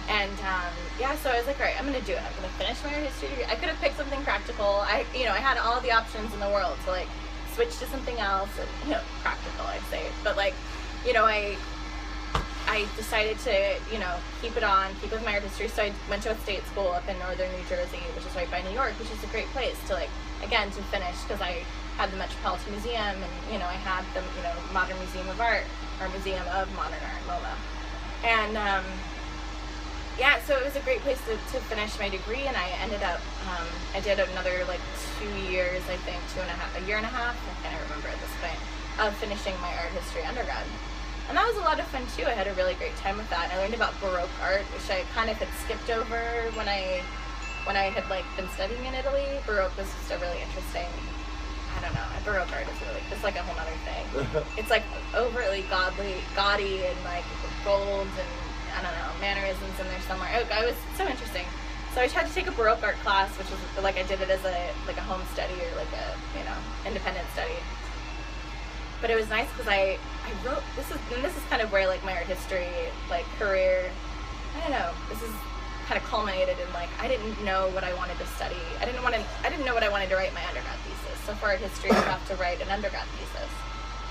And yeah, so I was like, all right, I'm gonna do it. I'm gonna finish my art history degree. I could have picked something practical. I had all the options in the world to like switch to something else, and practical, I'd say. But like, I decided to, keep with my art history. So I went to a state school up in northern New Jersey, which is right by New York, which is a great place to like, again, to finish, because I had the Metropolitan Museum, and I had the Modern Museum of Art, or Museum of Modern Art, MoMA, and yeah, so it was a great place to finish my degree. And I ended up, I did another like 2 years, I think, a year and a half, I can't remember at this point, of finishing my art history undergrad. And that was a lot of fun too. I had a really great time with that. I learned about Baroque art, which I kind of had skipped over when I had like been studying in Italy. Baroque was just a really interesting, I don't know, Baroque art is really, it's like a whole other thing. It's like overtly gaudy and like gold and I don't know, mannerisms in there somewhere. It was so interesting. So I tried to take a Baroque art class, which was like I did it as a home study or like a independent study. But it was nice because I wrote, this is kind of where like my art history like career, I don't know, this is kind of culminated in like I didn't know what I wanted to study. I didn't know what I wanted to write my undergrad thesis. So for art history, you have to write an undergrad thesis.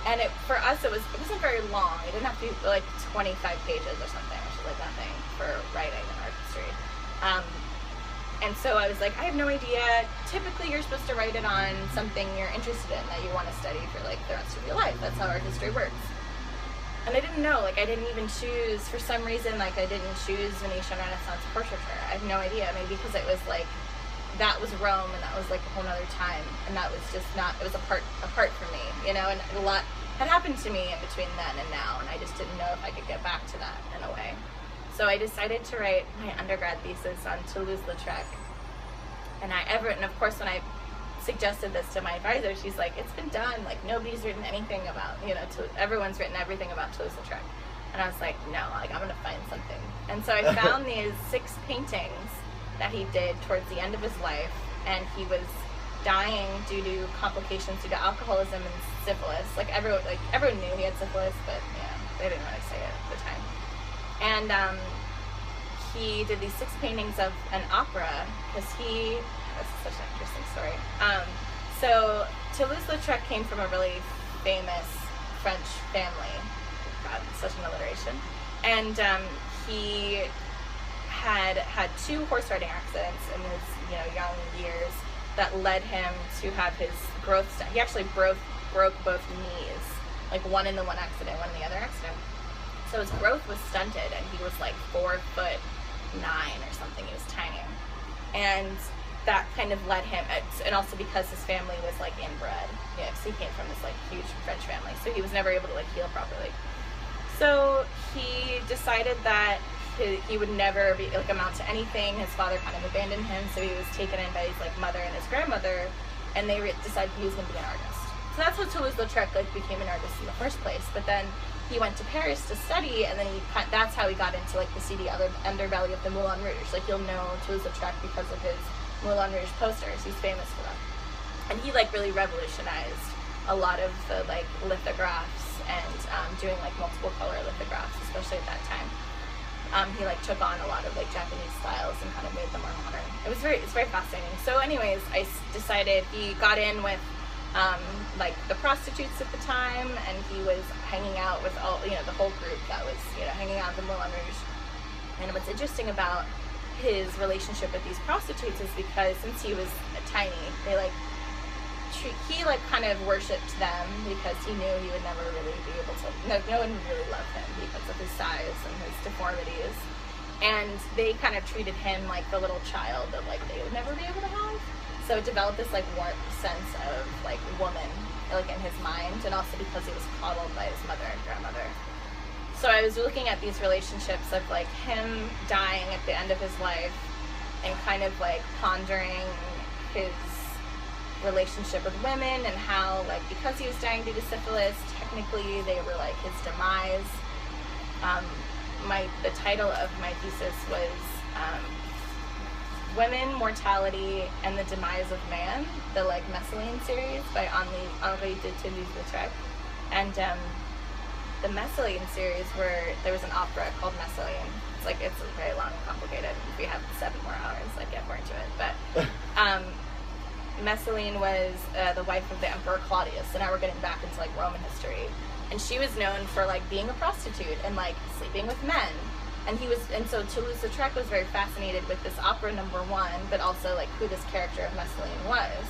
And for us, it wasn't very long. It didn't have to be like 25 pages or something, which is like nothing for writing an art history. And so I was like, I have no idea. Typically, you're supposed to write it on something you're interested in that you want to study for like the rest of your life. That's how art history works. And I didn't know, like I didn't even choose, for some reason, like I didn't choose Venetian Renaissance portraiture. I have no idea, maybe because it was like, that was Rome and that was like a whole nother time. And that was just not, it was apart for me, and a lot had happened to me in between then and now. And I just didn't know if I could get back to that in a way. So I decided to write my undergrad thesis on Toulouse-Lautrec. And of course, when I suggested this to my advisor, she's like, it's been done. Like, nobody's written anything about, everyone's written everything about Toulouse-Lautrec. And I was like, no, like, I'm going to find something. And so I found these 6 paintings that he did towards the end of his life. And he was dying due to complications due to alcoholism and syphilis. Like, everyone knew he had syphilis, but, they didn't really say it at the time. And he did these 6 paintings of an opera, because this is such an interesting story. So Toulouse-Lautrec came from a really famous French family. God, such an alliteration. And he had 2 horse riding accidents in his young years that led him to have his growth. He actually broke both knees, like one in the one accident, one in the other accident. So his growth was stunted, and he was like 4'9" or something. He was tiny, and that kind of led him. And also because his family was like inbred, because he came from this like huge French family, so he was never able to like heal properly. So he decided that he would never be like amount to anything. His father kind of abandoned him, so he was taken in by his like mother and his grandmother, and they decided he was going to be an artist. So that's how Toulouse-Lautrec like became an artist in the first place. But then he went to Paris to study, and then that's how he got into like the seedy underbelly of the Moulin Rouge. Like, you'll know Toulouse-Lautrec because of his Moulin Rouge posters. He's famous for them. And he like really revolutionized a lot of the like lithographs and doing like multiple color lithographs, especially at that time. He like took on a lot of like Japanese styles and kind of made them more modern. It's very fascinating. So anyways, I decided, he got in with like the prostitutes at the time, and he was hanging out with all, the whole group that was, hanging out at the Moulin Rouge. And what's interesting about his relationship with these prostitutes is because since he was tiny, he kind of worshipped them, because he knew he would never really be able to, no one would really love him because of his size and his deformities. And they kind of treated him like the little child that like they would never be able to have. So it developed this like warm sense of like woman like in his mind, and also because he was coddled by his mother and grandmother. So I was looking at these relationships of like him dying at the end of his life, and kind of like pondering his relationship with women, and how like because he was dying due to syphilis, technically they were like his demise. The title of my thesis was Women, Mortality, and the Demise of Man, the like Messalines series by Henri de Toulouse-Lautrec. And the Messalines series, where there was an opera called Messalines. It's a very long if we have 7 more hours, I'd get more into it. But Messalene was the wife of the Emperor Claudius, so now we're getting back into like Roman history. And she was known for like being a prostitute and like sleeping with men. And so Toulouse-Lautrec was very fascinated with this opera number 1, but also like who this character of Messalene was.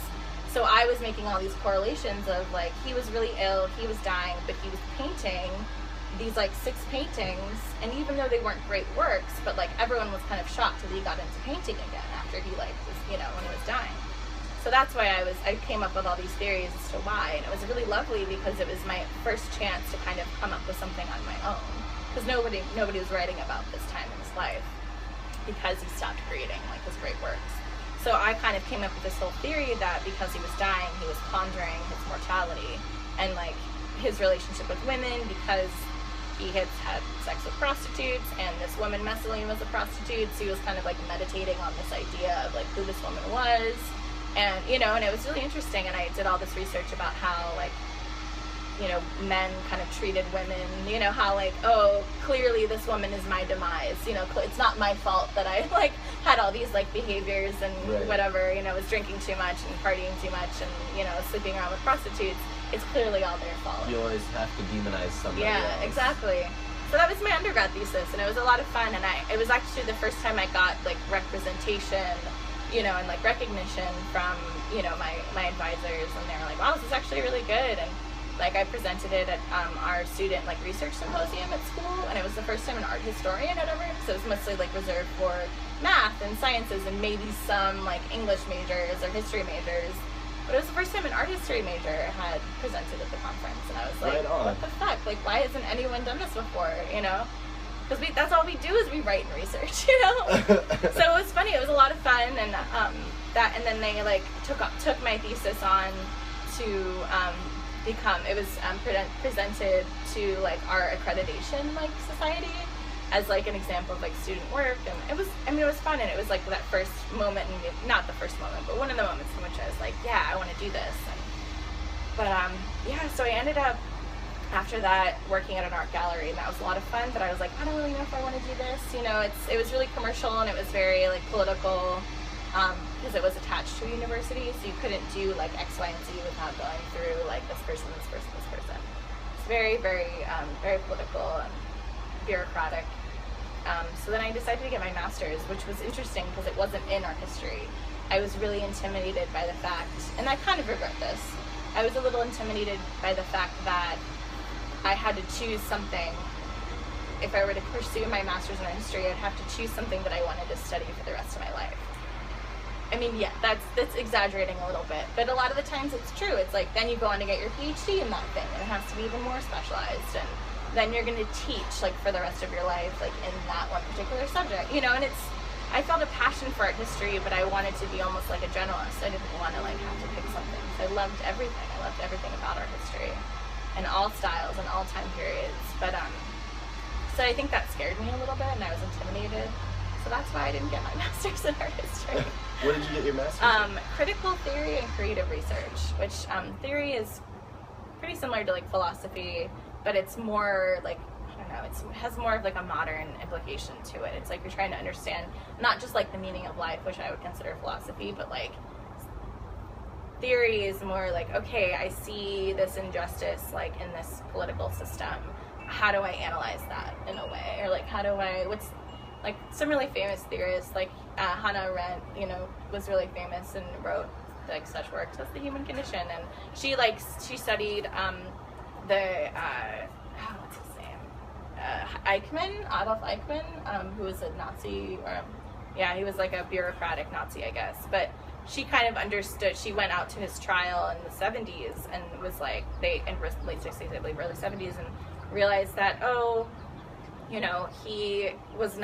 So I was making all these correlations of like, he was really ill, he was dying, but he was painting these like 6 paintings, and even though they weren't great works, but like everyone was kind of shocked that he got into painting again after he like was, you know, when he was dying. So that's why I came up with all these theories as to why, and it was really lovely because it was my first chance to kind of come up with something on my own, because nobody was writing about this time in his life because he stopped creating like his great works. So I kind of came up with this whole theory that because he was dying, he was pondering his mortality and like his relationship with women, because he had had sex with prostitutes, and this woman Messalene was a prostitute, so he was kind of like meditating on this idea of like who this woman was. And, you know, and it was really interesting, and I did all this research about how, like, you know, men kind of treated women, you know, how, like, oh, clearly this woman is my demise, you know, it's not my fault that I, like, had all these, like, behaviors and whatever, you know, was drinking too much and partying too much and, you know, sleeping around with prostitutes. It's clearly all their fault. You always have to demonize somebody else. Yeah, exactly. So that was my undergrad thesis, and it was a lot of fun, and it was actually the first time I got, like, representation, you know, and like recognition from, you know, my advisors, and they were like, wow, this is actually really good. And like I presented it at our student like research symposium at school, and it was the first time an art historian had ever, so it was mostly like reserved for math and sciences and maybe some like English majors or history majors, but it was the first time an art history major had presented at the conference, and I was like, what the fuck, like why hasn't anyone done this before, you know? Because that's all we do is we write and research, you know? So it was funny, it was a lot of fun, and and then they like took my thesis on to become, it was presented to like our accreditation like society as like an example of like student work, and it was, I mean, it was fun, and it was like that first moment, not the first moment, but one of the moments in which I was like, yeah, I want to do this. But yeah, so I ended up after that working at an art gallery, and that was a lot of fun, but I was like, I don't really know if I want to do this, you know. It was really commercial, and it was very like political, because it was attached to a university, so you couldn't do like X, Y, and Z without going through like this person. It's very, very, very political and bureaucratic. So then I decided to get my master's, which was interesting because it wasn't in art history. I was really intimidated by the fact, and I kind of regret this, I was a little intimidated by the fact that I had to choose something. If I were to pursue my master's in art history, I'd have to choose something that I wanted to study for the rest of my life. I mean, yeah, that's exaggerating a little bit, but a lot of the times it's true. It's like, then you go on to get your PhD in that thing, and it has to be even more specialized, and then you're going to teach, like, for the rest of your life, like, in that one particular subject, you know. And I felt a passion for art history, but I wanted to be almost like a generalist. I didn't want to, like, have to pick something. So I loved everything. I loved everything about art history, and all styles and all time periods. But so I think that scared me a little bit, and I was intimidated. So that's why I didn't get my master's in art history. What did you get your master's in? Critical theory and creative research, which theory is pretty similar to like philosophy, but it's more like, I don't know, it has more of like a modern implication to it. It's like you're trying to understand not just like the meaning of life, which I would consider philosophy, but like theory is more like, okay, I see this injustice like in this political system. How do I analyze that in a way? Or like, what's like some really famous theorists like Hannah Arendt, you know, was really famous and wrote like such works as The Human Condition, and she studied what's his name, Adolf Eichmann, who was a Nazi, or he was like a bureaucratic Nazi, I guess, but she kind of understood. She went out to his trial in the 70s and was like, in late 60s, I believe, early 70s, and realized that, oh, you know, he was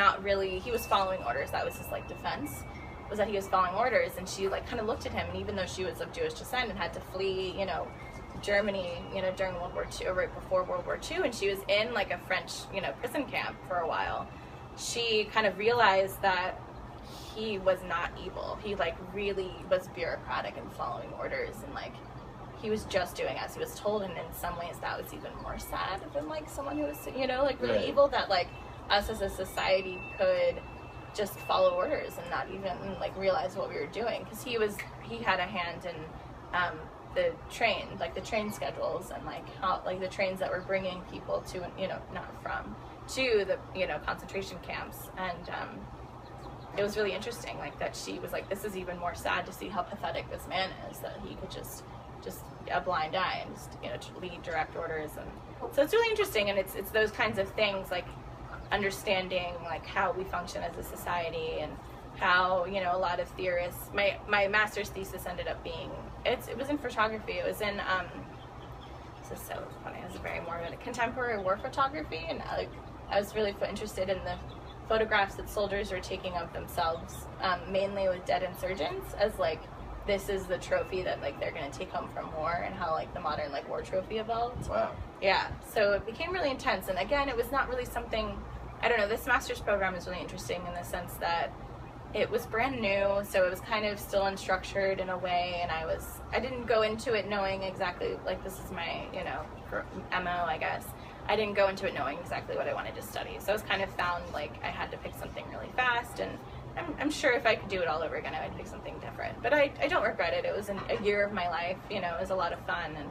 following orders. That was his like defense, was that he was following orders. And she like kind of looked at him, and even though she was of Jewish descent and had to flee, you know, Germany, you know, during World War II, or right before World War II, and she was in like a French, you know, prison camp for a while, she kind of realized that he was not evil. He like really was bureaucratic and following orders, and like he was just doing as he was told, and in some ways that was even more sad than like someone who was, you know, like really evil, that like us as a society could just follow orders and not even like realize what we were doing, because he had a hand in the train schedules and like how like the trains that were bringing people to, you know, not from to the, you know, concentration camps. And it was really interesting, like that she was like, this is even more sad to see how pathetic this man is, that he could just a blind eye and just, you know, lead direct orders. And so it's really interesting, and it's those kinds of things, like understanding like how we function as a society, and how, you know, a lot of theorists, my master's thesis ended up being, it was in photography. It was in this is so funny, it was very morbid, contemporary war photography. And I was really interested in the photographs that soldiers were taking of themselves, mainly with dead insurgents, as like, this is the trophy that like they're going to take home from war, and how like the modern like war trophy evolved. Wow. Yeah, so it became really intense. And again, it was not really something, I don't know, this master's program is really interesting in the sense that it was brand new, so it was kind of still unstructured in a way, and I didn't go into it knowing exactly, like, this is my, you know, MO, I guess. I didn't go into it knowing exactly what I wanted to study, so I was kind of found like I had to pick something really fast, and I'm sure if I could do it all over again, I would pick something different. But I don't regret it. It was a year of my life, you know, it was a lot of fun, and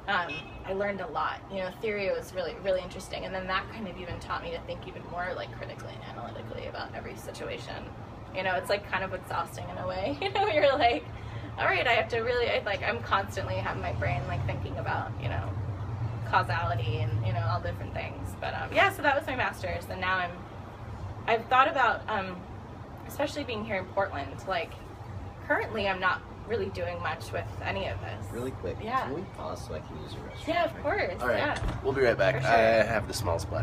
I learned a lot. You know, theory was really, really interesting, and then that kind of even taught me to think even more like critically and analytically about every situation. You know, it's like kind of exhausting in a way. You know, you're like, all right, I have to really, I'm constantly having my brain like thinking about, you know, causality and, you know, all different things. But yeah, so that was my master's, and now I've thought about, especially being here in Portland, like currently I'm not really doing much with any of this. Really quick, yeah. Can we pause so I can use your restroom? Yeah, of course. All right, yeah. we'll be right back. For sure. I have the small splatter.